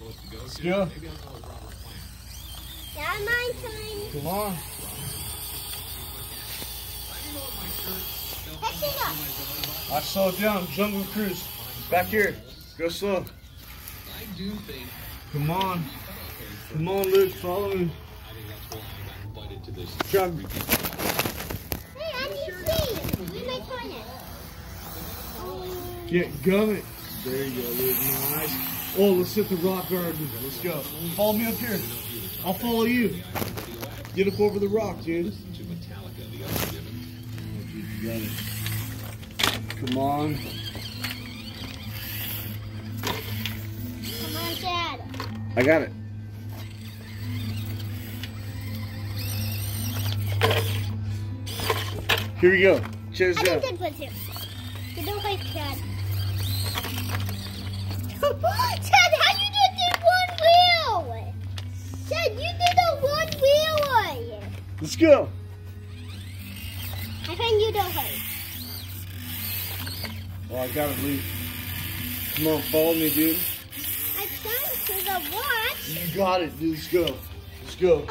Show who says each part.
Speaker 1: Let's go.
Speaker 2: Yeah, my turn.
Speaker 1: Come on.
Speaker 2: Catch it up.
Speaker 1: I slow it down. Jungle Cruise. Back here. Go slow. Come on. Come on, Luke. Follow me. Come.
Speaker 2: Hey, I need sleep. Where's my toilet?
Speaker 1: Get going. There you go, Luke. Nice. Oh, let's hit the rock garden. Let's go. Follow me up here. I'll follow you. Get up over the rock, dude. You got it. Come on.
Speaker 2: Come on, Dad.
Speaker 1: I got it. Here we go. Cheers
Speaker 2: I
Speaker 1: up.
Speaker 2: think that was him. You don't like Dad. Dad, how you just did one wheel? Dad, you did a one wheel.
Speaker 1: Let's go.
Speaker 2: I think you don't hurt.
Speaker 1: Oh, I got it, Luke. Come on, follow me, dude.
Speaker 2: I turned to the watch.
Speaker 1: You got it, dude. Let's go. Let's go.